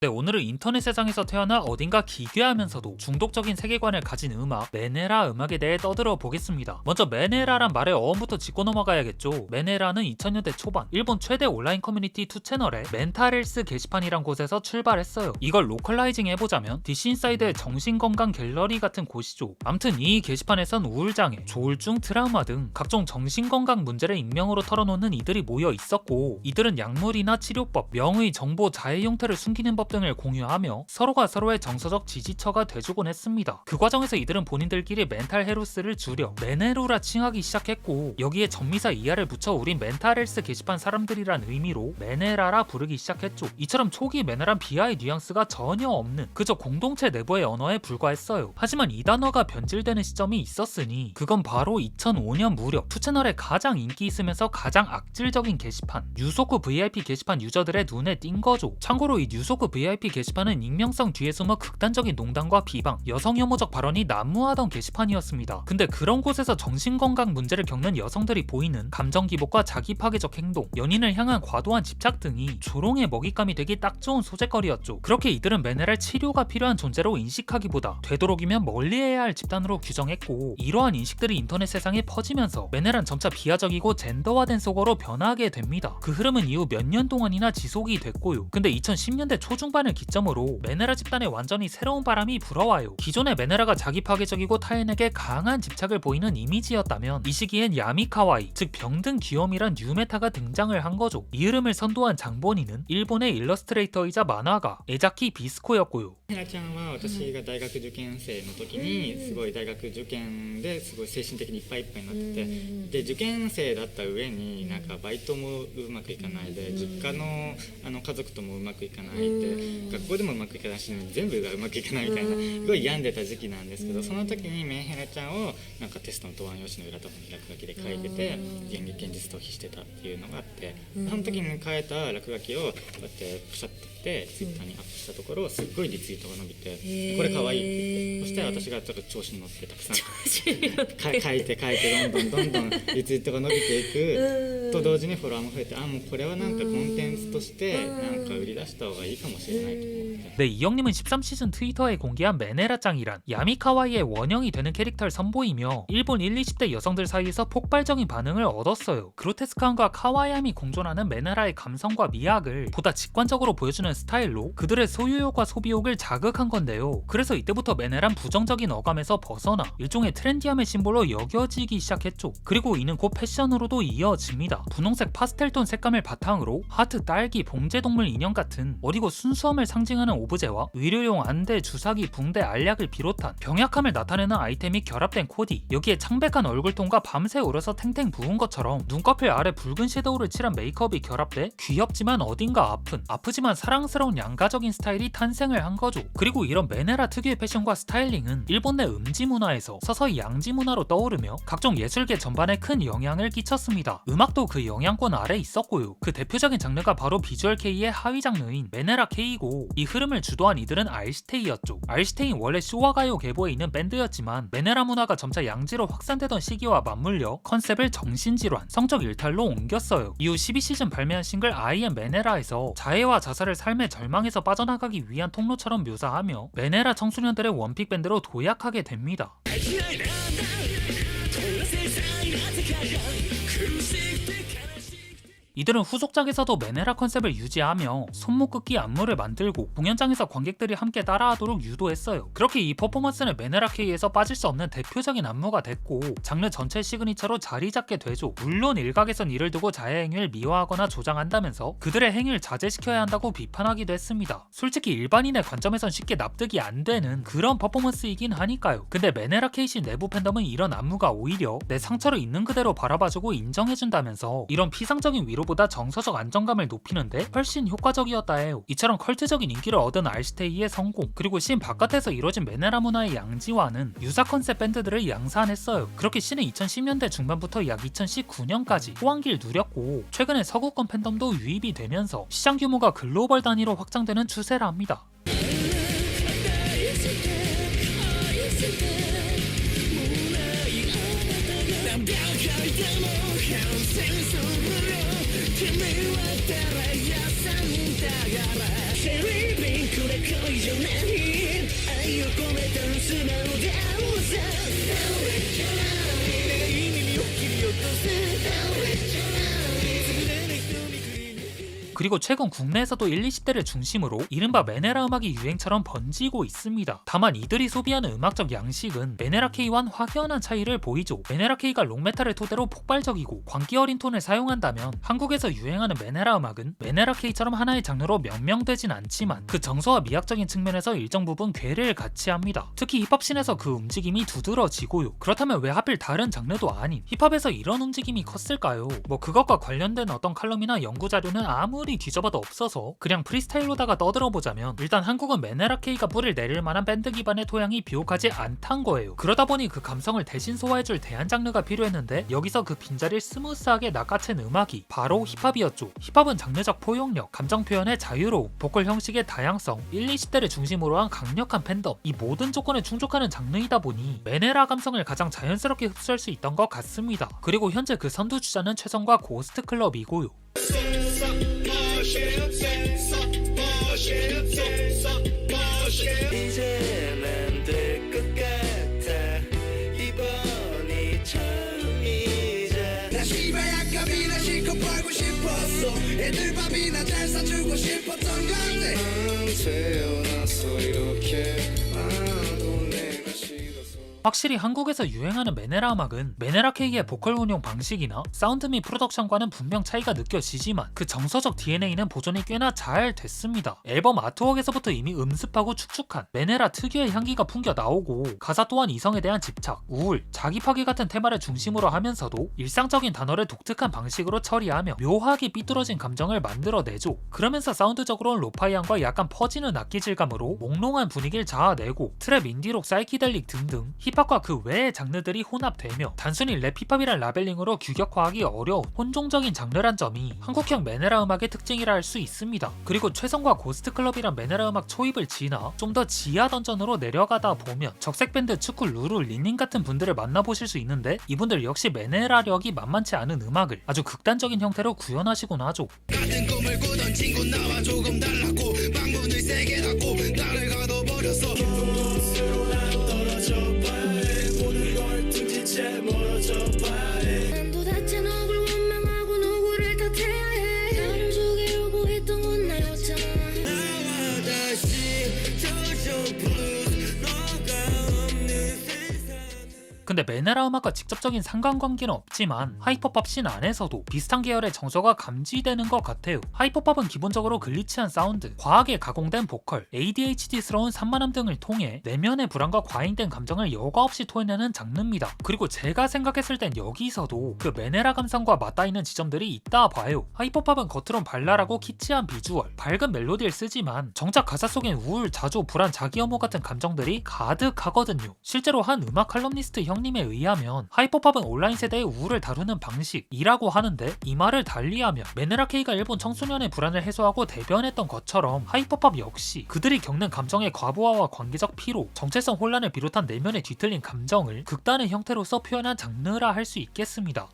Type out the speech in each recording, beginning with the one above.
네, 오늘은 인터넷 세상에서 태어나 어딘가 기괴하면서도 중독적인 세계관을 가진 음악, 메네라 음악에 대해 떠들어 보겠습니다. 먼저 메네라란 말의 어원부터 짚고 넘어가야겠죠. 메네라는 2000년대 초반 일본 최대 온라인 커뮤니티 2채널의 멘탈헬스 게시판이란 곳에서 출발했어요. 이걸 로컬라이징 해보자면 디시인사이드의 정신건강 갤러리 같은 곳이죠. 암튼 이 게시판에선 우울장애, 조울증, 트라우마 등 각종 정신건강 문제를 익명으로 털어놓는 이들이 모여 있었고, 이들은 약물이나 치료법, 명의, 정보, 자해 형태를 숨기는 법 등을 공유하며 서로가 서로의 정서적 지지처가 돼주곤 했습니다. 그 과정에서 이들은 본인들끼리 멘탈 헤루스를 줄여 메네루라 칭하기 시작했고, 여기에 전미사 이하를 붙여 우린 멘탈 헬스 게시판 사람들이란 의미로 메네라라 부르기 시작했죠. 이처럼 초기 메네란 비하의 뉘앙스가 전혀 없는 그저 공동체 내부의 언어에 불과했어요. 하지만 이 단어가 변질되는 시점이 있었으니 그건 바로 2005년 무렵 투채널에 가장 인기 있으면서 가장 악질적인 게시판 뉴소쿠 VIP 게시판 유저들의 눈에 띈 거죠. 참고로 이 뉴소쿠 VIP 게시판은 익명성 뒤에 숨어 극단적인 농담과 비방, 여성 혐오적 발언이 난무하던 게시판이었습니다. 근데 그런 곳에서 정신건강 문제를 겪는 여성들이 보이는 감정 기복과 자기 파괴적 행동, 연인을 향한 과도한 집착 등이 조롱의 먹잇감이 되기 딱 좋은 소재거리였죠. 그렇게 이들은 메네랄 치료가 필요한 존재로 인식하기보다 되도록이면 멀리해야 할 집단으로 규정했고, 이러한 인식들이 인터넷 세상에 퍼지면서 메네란 점차 비하적이고 젠더화된 속어로 변하게 됩니다. 그 흐름은 이후 몇 년 동안이나 지속이 됐고요. 근데 2010년대 초중반을 기점으로 메네라 집단에 완전히 새로운 바람이 불어와요. 기존의 메네라가 자기 파괴적이고 타인에게 강한 집착을 보이는 이미지였다면 이 시기엔 야미카와이, 즉 병든 귀염이란 뉴메타가 등장을 한 거죠. 이 흐름을 선도한 장본인은 일본의 일러스트레이터이자 만화가 에자키 비스코였고요. ヘラちゃんは私が大学受験生の時にすごい大学受験ですごい精神的にいっぱいいっぱいになってて、で受験生だった上になんかバイトもうまくいかないで、実家の家族ともうまくいかないで、学校でもうまくいかないし全部がうまくいかないみたいなすごい病んでた時期なんですけど、その時にメンヘラちゃんをなんかテストの答案用紙の裏とかに落書きで書いてて現実逃避してたっていうのがあって、その時に書いた落書きをこうやってプシャッとってツイッターにアップしたところすっごいリツイートが伸びて、これ可愛いって言って、そして私がちょっと調子に乗ってたくさん書いてどんどんリツイートが伸びていくと同時にフォロワーも増えて、もうこれはなんかコンテンツとしてなんか売り出した方がいいかもしれないと思って。 네, 이영님은 13시즌 트위터에 공개한 메네라짱이란 야미카와이의 원형이 되는 캐릭터를 선보이며 일본 1, 20대 여성들 사이에서 폭발적인 반응을 얻었어요. 그로테스크함과 카와이함이 공존하는 메네라의 감성과 미학을 보다 직관적으로 보여주는 스타일로 그들의 소유욕과 소비욕을 자극한 건데요. 그래서 이때부터 메네란 부정적인 어감에서 벗어나 일종의 트렌디함의 심볼로 여겨지기 시작했죠. 그리고 이는 곧 패션으로도 이어집니다. 분홍색 파스텔톤 색감을 바탕으로 하트, 딸기, 봉제동물 인형 같은 어리고 순수함을 상징하는 오브제와 의료용 안대, 주사기, 붕대, 알약을 비롯한 병약함을 나타내는 아이템이 결합된 코디, 여기에 창백한 얼굴톤과 밤새 울어서 탱탱 부은 것처럼 눈꺼풀 아래 붉은 섀도우를 칠한 메이크업이 결합돼 귀엽지만 어딘가 아프지만 사랑스러운 양가적인 스타일이 탄생을 한 거죠. 그리고 이런 메네라 특유의 패션과 스타일링은 일본 내 음지 문화에서 서서히 양지 문화로 떠오르며 각종 예술계 전반에 큰 영향을 끼쳤습니다. 음악도 그 영향권 아래 있었고요. 그 대표적인 장르가 바로 비주얼 K의 하위 장르인 메네라 K이고, 이 흐름을 주도한 이들은 알시테이였죠. 알시테이는 원래 쇼와가요 계보에 있는 밴드였지만 메네라 문화가 점차 양지로 확산되던 시기와 맞물려 컨셉을 정신질환, 성적 일탈로 옮겼어요. 이후 12시즌 발매한 싱글 I am 메네라에서 자해와 자살을 삶의 절망에서 빠져나가기 위한 통로처럼 묘사하며 메네라 청소년들의 원픽 밴드로 도약하게 됩니다. 이들은 후속작에서도 메네라 컨셉을 유지하며 손목긋기 안무를 만들고 공연장에서 관객들이 함께 따라하도록 유도했어요. 그렇게 이 퍼포먼스는 메네라 K에서 빠질 수 없는 대표적인 안무가 됐고 장르 전체 시그니처로 자리 잡게 되죠. 물론 일각에선 이를 두고 자해 행위를 미화하거나 조장한다면서 그들의 행위를 자제시켜야 한다고 비판하기도 했습니다. 솔직히 일반인의 관점에선 쉽게 납득이 안 되는 그런 퍼포먼스이긴 하니까요. 근데 메네라 K씨 내부 팬덤은 이런 안무가 오히려 내 상처를 있는 그대로 바라봐주고 인정해준다면서 이런 피상적인 위로보다 정서적 안정감을 높이는데 훨씬 효과적이었다 해요. 이처럼 컬트적인 인기를 얻은 알시테이의 성공, 그리고 씬 바깥에서 이루어진 메네라 문화의 양지화는 유사 컨셉 밴드들을 양산했어요. 그렇게 씬은 2010년대 중반부터 약 2019년까지 호황기를 누렸고 최근에 서구권 팬덤도 유입이 되면서 시장 규모가 글로벌 단위로 확장되는 추세랍니다. 그리고 최근 국내에서도 1, 20대를 중심으로 이른바 메네라 음악이 유행처럼 번지고 있습니다. 다만 이들이 소비하는 음악적 양식은 메네라 K와는 확연한 차이를 보이죠. 메네라 K가 록메탈을 토대로 폭발적이고 광기 어린 톤을 사용한다면 한국에서 유행하는 메네라 음악은 메네라 K처럼 하나의 장르로 명명되진 않지만 그 정서와 미학적인 측면에서 일정 부분 궤를 같이 합니다. 특히 힙합씬에서 그 움직임이 두드러지고요. 그렇다면 왜 하필 다른 장르도 아닌 힙합에서 이런 움직임이 컸을까요? 뭐 그것과 관련된 어떤 칼럼이나 연구 자료는 아무리 뒤져봐도 없어서 그냥 프리스타일로다가 떠들어보자면 일단 한국은 메네라 K가 뿌리를 내릴 만한 밴드 기반의 토양이 비옥하지 않단 거예요. 그러다 보니 그 감성을 대신 소화해줄 대안 장르가 필요했는데 여기서 그 빈자리를 스무스하게 낚아챈 음악이 바로 힙합이었죠. 힙합은 장르적 포용력, 감정 표현의 자유로움, 보컬 형식의 다양성, 1, 20대를 중심으로 한 강력한 팬덤, 이 모든 조건에 충족하는 장르이다 보니 메네라 감성을 가장 자연스럽게 흡수할 수 있던 것 같습니다. 그리고 현재 그 선두주자는 최성과 고스트 클럽이고요. 이제는 안 될 것 같아 이번이 처음이자 나 씨발 약값이나 실컷 벌고 싶었어 애들 밥이나 잘 사주고 싶었던 건데 태어나서 이렇게 돈 내가 싫어서 확실히 한국에서 유행하는 메네라 음악은 메네라 K의 보컬 운용 방식이나 사운드 및 프로덕션과는 분명 차이가 느껴지지만 그 정서적 DNA는 보존이 꽤나 잘 됐습니다. 앨범 아트웍에서부터 이미 음습하고 축축한 메네라 특유의 향기가 풍겨 나오고 가사 또한 이성에 대한 집착, 우울, 자기 파괴 같은 테마를 중심으로 하면서도 일상적인 단어를 독특한 방식으로 처리하며 묘하게 삐뚤어진 감정을 만들어내죠. 그러면서 사운드적으로는 로파이함과 약간 퍼지는 악기 질감으로 몽롱한 분위기를 자아내고 트랩, 인디록, 사이키델릭 등등 힙합과 그 외의 장르들이 혼합되며 단순히 랩 힙합이란 라벨링으로 규격화하기 어려운 혼종적인 장르란 점이 한국형 메네라 음악의 특징이라 할 수 있습니다. 그리고 최성과 고스트클럽이란 메네라 음악 초입을 지나 좀 더 지하 던전으로 내려가다 보면 적색밴드 츠쿨, 루루, 린닌 같은 분들을 만나보실 수 있는데 이분들 역시 메네라력이 만만치 않은 음악을 아주 극단적인 형태로 구현하시곤 하죠. 같은 꿈을 꾸던 친구 나와 조금 달랐고 방문을 세게 닫고 나를 가둬버렸어 난 도대체 누굴 원망하고 누구를 탓해야 해 나를 죽이려고 했던 건 나였잖아 나와 다시 저저 블루스 너가 없는 세상 근데 메네라 음악과 직접적인 상관관계는 없지만 하이퍼팝 씬 안에서도 비슷한 계열의 정서가 감지되는 것 같아요. 하이퍼팝은 기본적으로 글리치한 사운드, 과하게 가공된 보컬, ADHD스러운 산만함 등을 통해 내면의 불안과 과잉된 감정을 여과 없이 토해내는 장르입니다. 그리고 제가 생각했을 땐 여기서도 그 메네라 감성과 맞닿아있는 지점들이 있다 봐요. 하이퍼팝은 겉으론 발랄하고 키치한 비주얼, 밝은 멜로디를 쓰지만 정작 가사 속엔 우울, 자조, 불안, 자기혐오 같은 감정들이 가득하거든요. 실제로 한 음악 칼럼니스트 형님에 의하면 하이퍼팝은 온라인 세대의 우울을 다루는 방식이라고 하는데 이 말을 달리하면 메네라 K가 일본 청소년의 불안을 해소하고 대변했던 것처럼 하이퍼팝 역시 그들이 겪는 감정의 과부하와 관계적 피로, 정체성 혼란을 비롯한 내면의 뒤틀린 감정을 극단의 형태로서 표현한 장르라 할 수 있겠습니다.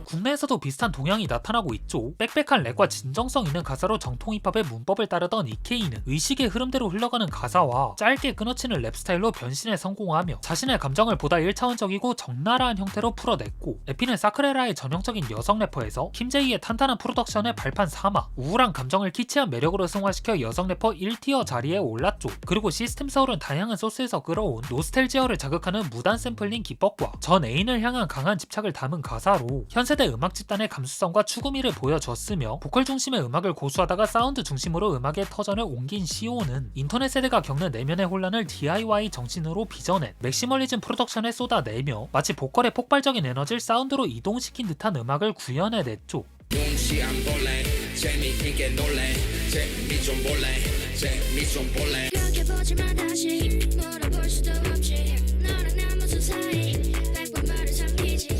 국내에서도 비슷한 동향이 나타나고 있죠. 빽빽한 랩과 진정성 있는 가사로 정통 힙합의 문법을 따르던 EK는 의식의 흐름대로 흘러가는 가사와 짧게 끊어치는 랩 스타일로 변신에 성공하며 자신의 감정을 보다 1차원적이고 적나라한 형태로 풀어냈고, 에피는 사크레라의 전형적인 여성 래퍼에서 킴제이의 탄탄한 프로덕션에 발판 삼아 우울한 감정을 키치한 매력으로 승화시켜 여성 래퍼 1티어 자리에 올랐죠. 그리고 시스템 서울은 다양한 소스에서 끌어온 노스텔지어를 자극하는 무단 샘플링 기법과 전 애인을 향한 강한 집착을 담은 가사로 현세대 음악 집단의 감수성과 추구미를 보여줬으며 보컬 중심의 음악을 고수하다가 사운드 중심으로 음악의 터전을 옮긴 시오는 인터넷 세대가 겪는 내면의 혼란을 DIY 정신으로 빚어낸 맥시멀리즘 프로덕션에 쏟아내며 마치 보컬의 폭발적인 에너지를 사운드로 이동시킨 듯한 음악을 구현해냈죠. 눈치 안 볼래 재미있게 놀래 재미 좀 볼래 재미 좀 볼래 그렇게 보지마 다시 물어볼 수도 없지 너랑 나 무슨 사이 100번 말을 삼키지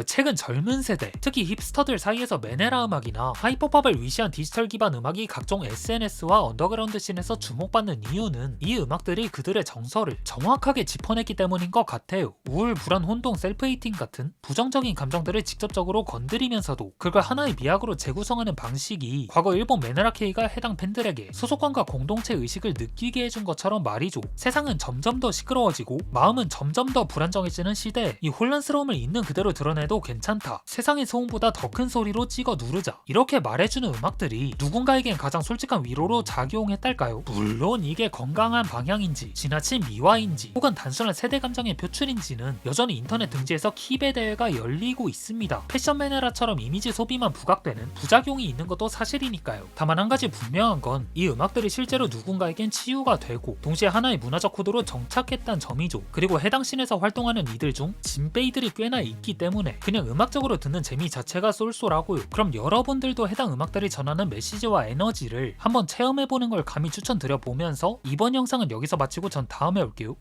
최근 젊은 세대, 특히 힙스터들 사이에서 메네라 음악이나 하이퍼팝을 위시한 디지털 기반 음악이 각종 SNS와 언더그라운드 씬에서 주목받는 이유는 이 음악들이 그들의 정서를 정확하게 짚어냈기 때문인 것 같아요. 우울, 불안, 혼동, 셀프헤이팅 같은 부정적인 감정들을 직접적으로 건드리면서도 그걸 하나의 미학으로 재구성하는 방식이 과거 일본 메네라 K가 해당 팬들에게 소속감과 공동체 의식을 느끼게 해준 것처럼 말이죠. 세상은 점점 더 시끄러워지고 마음은 점점 더 불안정해지는 시대에 이 혼란스러움을 있는 그대로 드러내도 괜찮다. 세상의 소음보다 더 큰 소리로 찍어 누르자. 이렇게 말해주는 음악들이 누군가에겐 가장 솔직한 위로로 작용했달까요? 물론 이게 건강한 방향인지 지나친 미화인지 혹은 단순한 세대 감정의 표출인지는 여전히 인터넷 등지에서 킵의 대회가 열리고 있습니다. 패션 메네라처럼 이미지 소비만 부각되는 부작용이 있는 것도 사실이니까요. 다만 한 가지 분명한 건 이 음악들이 실제로 누군가에겐 치유가 되고 동시에 하나의 문화적 코드로 정착했다는 점이죠. 그리고 해당 씬에서 활동하는 이들 중 진베이들이 꽤나 있기 때문에 그냥 음악적으로 듣는 재미 자체가 쏠쏠하고요. 그럼 여러분들도 해당 음악들이 전하는 메시지와 에너지를 한번 체험해보는 걸 감히 추천드려보면서 이번 영상은 여기서 마치고 전 다음에 올게요.